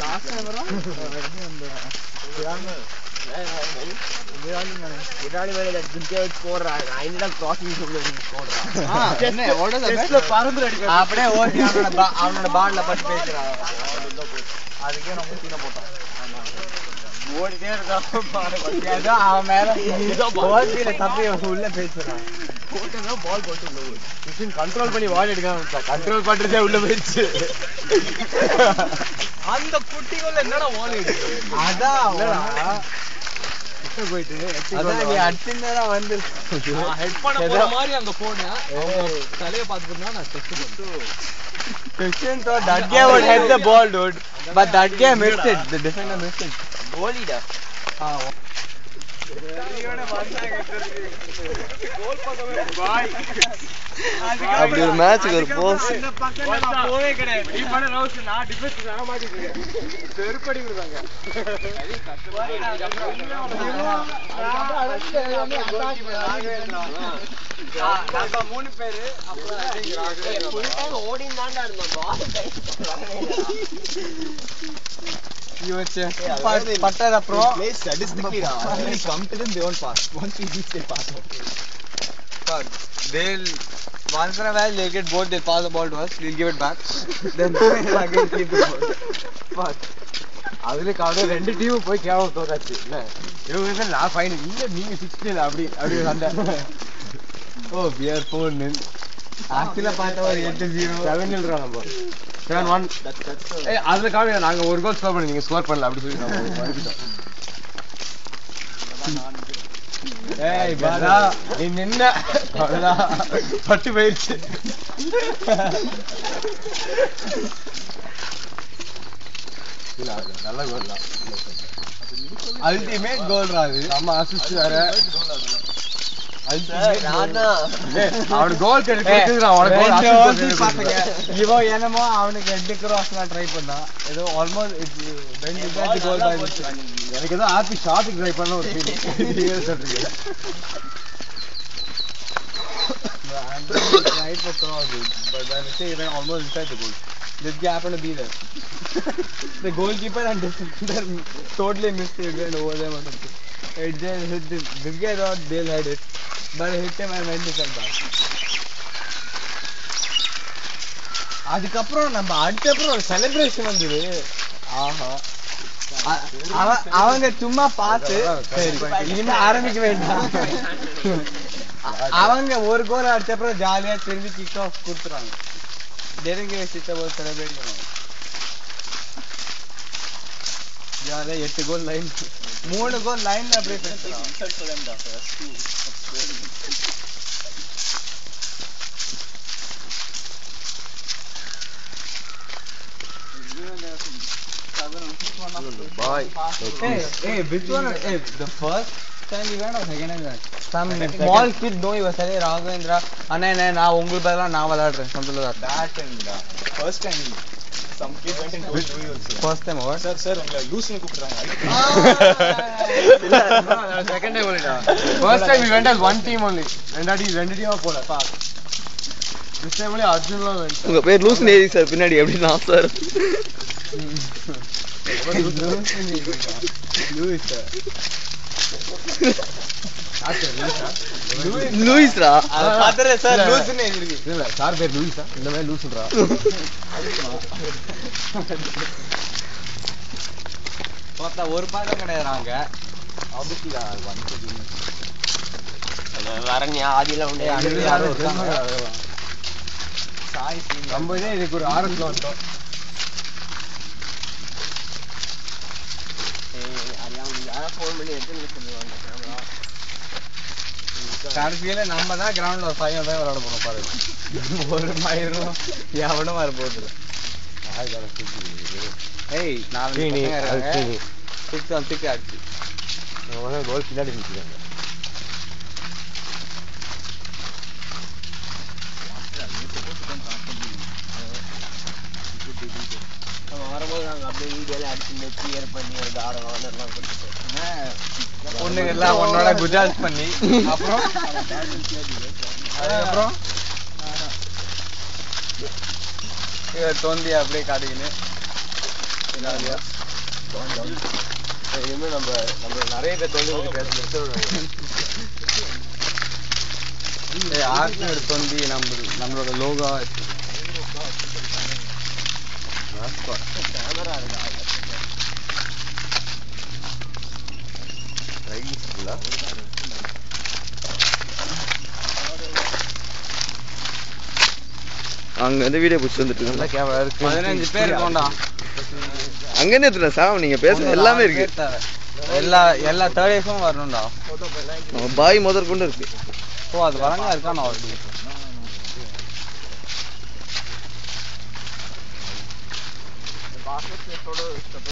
Last time வரும் விராலி வேலையில துர்கே போடுறாங்க ஐநூறு கிராசிங் போடுறான் அப்படியே ஓட்டி அவனோட பால்ல பட்டு பேசுறான் அதுக்கே நம்ம சீனை போட்டான் ஓடிட்டே இருக்கான் அவன் மேல தப்பி உள்ள பேசுறான் பால் போட்டு கண்ட்ரோல் பண்ணி வால் எடுக்க கண்ட்ரோல் பண்றதே உள்ள போயிடுச்சு அந்த குட்டிக்குள்ள என்னடா வால் எடுக்கு அதான் போயிட்டு நீ அடிச்சிருந்தா வந்து ஹெட் பண்ண போற மாதிரி அங்க போனேன் தலைய பாத்துக்கிட்டா நான் டெஸ்ட் பண்ணிட்டேன் Christian thought that guy would hit the ball, dude. But that guy missed it. The defender missed it. Goalie da. அப்படி ஒரு மேட்ச்க்கு ஒரு போஸ் அந்த பக்கம் நான் போவே கிடையாது நீ பண்ண ரவுஸ் நான் டிஃபென்ஸ் பண்ண மாட்டேங்க செருப்படி விடுறாங்க நாங்க மூணு பேரு அப்புறம் ஃபுல் டைம் ஓடினாண்டா இருந்தோம் பால் பட்டது அப்புறம் play statistically when it come to them they won't pass once we reach they pass but they'll once in a while they'll get bored they'll pass the ball to us we'll give it back then they'll again keep the ball but அதுல காடு ரெண்டு team போய் கேவல தோறாச்சு இல்ல இவங்க நான் fine இல்ல நீங்க 16 அப்படி அப்படி சண்டை ஓ we are 4-0 ஆக்சுவலா பார்த்தா ஒரு 8-0 7-0 நம்ம 7-1 ஏய் அதுல காடு நாங்க ஒரு கோல் ஸ்கோர் பண்ணி நீங்க ஸ்கோர் பண்ணல அப்படி சொல்லி நாம வந்துட்டோம் ஏய் பாரா நீ நின்ன அடடா பட்டு போயிடுச்சு இல்ல நல்ல கோல் தான் அல்டிமேட் கோல் ராது நம்ம அசிஸ்ட் வேற அவன் கோல் கிடைக்குதுடா அவனுக்கு கோல் அசிஸ்ட் பாத்தீங்க இவோ என்னமோ அவனுக்கு ஹெட் கிராஸ்ல ட்ரை பண்ணா ஏதோ almost bend back goal by எனக்கு ஏதோ ஆப்பி ஷாட் ட்ரை பண்ண ஒரு ஃபீல் சொல்றீங்க right for throw but when I say it went almost inside the goal this guy happened to be there the goalkeeper and defender totally missed it and over them or something it just hit this guy thought they'll hit it but it hit him and went inside back அதுக்கப்புறம் நம்ம அடுத்தப்புறம் ஒரு celebration வந்தது ஆஹா அவங்க சும்மா பார்த்து சரி இனிமே ஆரம்பிக்க வேண்டாம் அவங்க ஒரு கோல் அடிச்சப்பறம் ஜாலியா திரும்பி கிக் ஆஃப் கொடுத்துறாங்க டெரிங்க வச்சுட்ட போது செலிப்ரேட் பண்ணுவாங்க ஜாலியா 8 கோல் லைன் 3 கோல் லைன்ல அப்படியே பேசுறாங்க bye hey which one the first time we went or second time some small kid know you were saying Raghavendra anna na ungal badala na viladren something like that and first time some kid went and told me also first time what sir ungala loose nu கூப்பிடுறாங்க இல்ல second time only first time we went as one team only ரெண்டு டீமா போல பா this time only Arjun la went உங்க பேர் loose நேரி sir பின்னாடி எப்படினா சார் லூயிஸ்ரா பாத்தறே சார் லூஸ் னே இருக்கு இல்ல சார் பேர் லூயிஸா இந்த மாதிரி லூஸ்ன்றா பார்த்தா ஒரு பாடம் கிடையாதுறாங்க ஆப்வியஸ்லி ஒன் அது வரங்க ஆதில உண்டே யாரோ இருக்காங்க சாய் சீன் நம்மளே இதுக்கு ஒரு ஆரம்பத்துல வந்தோம் ஃபோன் பண்ணி எடுத்து சொல்லுவாங்க கடைசியில நம்ம தான் கிரவுண்ட்ல ஃபைனல் தான் விளையாட போறோம் பாருங்க ஒரு மயிரும் எவனும் வர போகுது ஏய் நாலு சிக்ஸ் ஆன் சிக்ஸ் ஆச்சு கோல் பின்னாடி நிற்கிறாங்க வரும்போது நாங்கள் அப்படியே வீடியோல அடிச்சு கிளியர் பண்ணி ஒரு கார்டன் எல்லாம் கொடுத்துட்டு பொண்ணுங்க எல்லாம் ஒன்னோட குஜால்ஸ் பண்ணி அப்புறம் அதுக்கப்புறம் தோந்தி அப்படியே காட்டுக்கின்னு இனிமே நம்ம நிறைய பேர் தொழில் ஆர்ட்ஸ் தொந்தி நம்மளோட லோகோ கேமரா இருக்கா அங்க இருந்து வீடியோ பிடிச்சி வந்துட்டு நல்ல கேமரா இருக்கு 15 பேர் இருக்கோம்டா அங்க இருந்து எடுத்துல சாம் நீங்க பேசுறது எல்லாமே இருக்கு எல்லா தேர்டேஸும் வரணும்டா பாய் முதற்கொண்டு இருக்கு ஓ அது வரங்க இருக்கானா ஆல்ரெடி